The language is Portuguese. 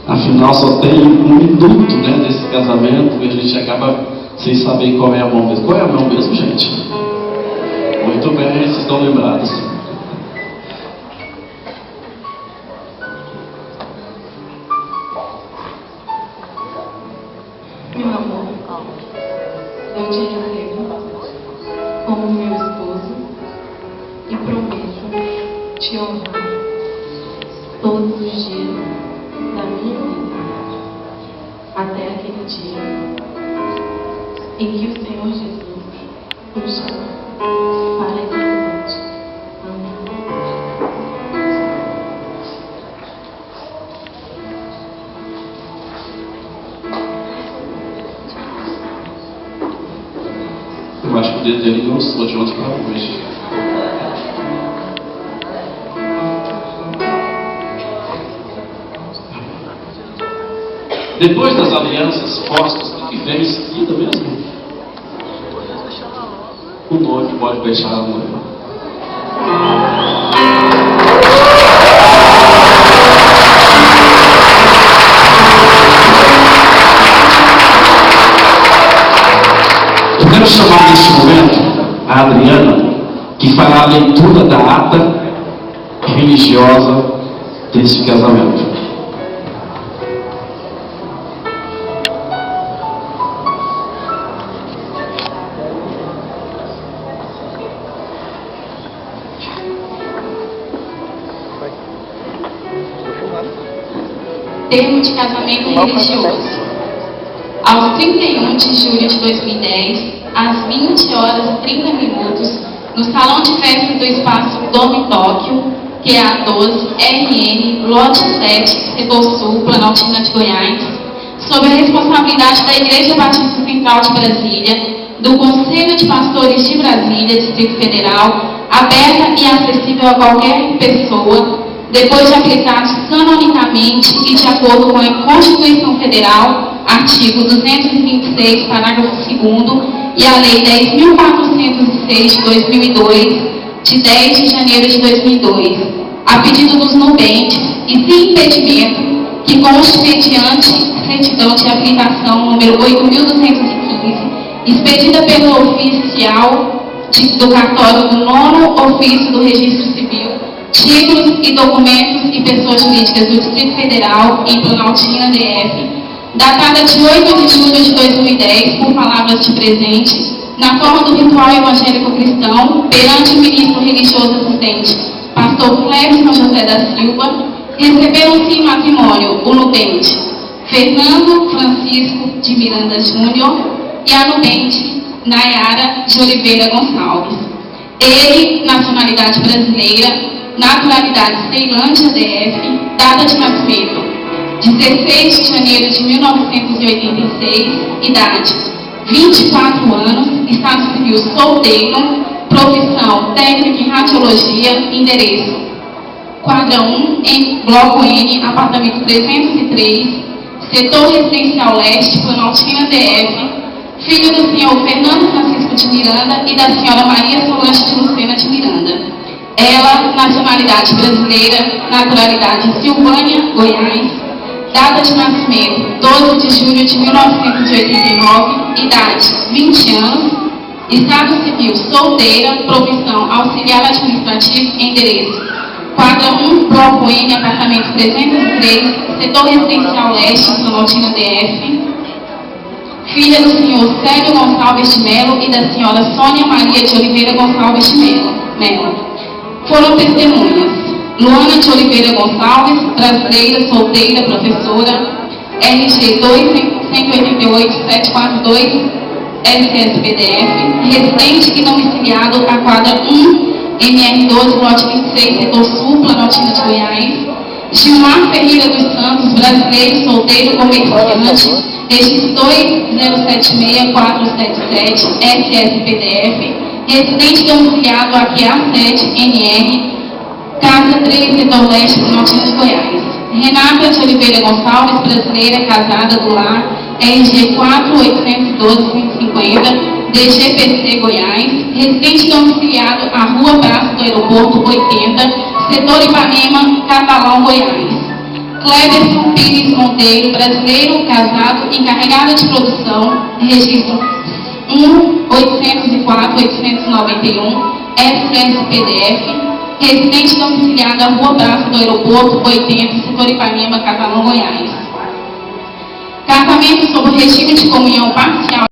Afinal, só tem um minuto, né, desse casamento e a gente acaba sem saber qual é a mão mesmo. Qual é a mão mesmo, gente? Muito bem, vocês estão lembrados. Meu amor, eu te recebo como meu esposo e prometo te honrar todos os dias da minha vida, até aquele dia em que o Senhor Jesus nos chama para a eternidade. Amém. Eu acho que o dedo dele engrossou de ontem para hoje. Depois das alianças postas, o que vem em seguida mesmo? O noivo pode beijar a noiva. Eu quero chamar neste momento a Adriana, que fará a leitura da ata religiosa deste casamento. Termo de casamento religioso. Aos 31 de julho de 2010, às 20 horas e 30 minutos, no salão de festa do espaço Dome Tóquio, que é a 12 RN, lote 7, setor sul, Planaltina de Goiás, sob a responsabilidade da Igreja Batista Central de Brasília, do Conselho de Pastores de Brasília, Distrito Federal, aberta e acessível a qualquer pessoa, depois de aplicados canonicamente e de acordo com a Constituição Federal, artigo 226, parágrafo 2º, e a Lei 10.406 de 2002, de 10 de janeiro de 2002, a pedido dos nubentes e sem impedimento, que conste mediante certidão de habilitação número 8.215, expedida pelo oficial do cartório do 9º ofício do Registro Civil, títulos e documentos e pessoas jurídicas do Distrito Federal em Planaltina, DF, datada de 8 de julho de 2010, por palavras de presente, na forma do ritual evangélico cristão, perante o ministro religioso assistente, pastor Clébson José da Silva, receberam-se em matrimônio o nubente Fernando Francisco de Miranda Júnior e a nubente Nayara de Oliveira Gonçalves. Ele, nacionalidade brasileira, naturalidade Ceilândia, DF, data de nascimento 16 de janeiro de 1986, idade 24 anos, estado civil solteiro, profissão técnico em radiologia, endereço quadra 1, em bloco N, apartamento 303, setor residencial leste, Planaltina, DF, filho do senhor Fernando Francisco de Miranda e da senhora Maria Solange de Lucena de Miranda. Ela, nacionalidade brasileira, naturalidade Silvânia, Goiás, data de nascimento 12 de julho de 1989, idade 20 anos, estado civil solteira, profissão auxiliar administrativo, endereço quadra 1, bloco N, apartamento 303, setor residencial leste, Planaltina, DF, filha do senhor Célio Gonçalves de Melo e da senhora Sônia Maria de Oliveira Gonçalves de Melo. Foram testemunhas: Luana de Oliveira Gonçalves, brasileira, solteira, professora, RG 2-188-742, SSPDF, residente e domiciliado à quadra 1, MR12, lote 26, setor sul, Planaltina de Goiás. Gilmar Ferreira dos Santos, brasileiro, solteiro, comerciante, registro 2076477, SSPDF, residente domiciliado aqui A7, NR, Casa 3, setor leste, Planaltina de Goiás. Renata de Oliveira Gonçalves, brasileira, casada do lar, RG 4812150, DGPC Goiás, residente domiciliado à Rua Praça do Aeroporto 80, setor Ipanema, Catalão, Goiás. Cleberson Pires Monteiro cabeleireiro brasileiro, casado, encarregado de produção, registro 1.804.891, SSPDF, residente domiciliado à Rua Praça do Aeroporto, 80, setor Ipanema, Catalão, Goiás. Casamento sob o regime de comunhão parcial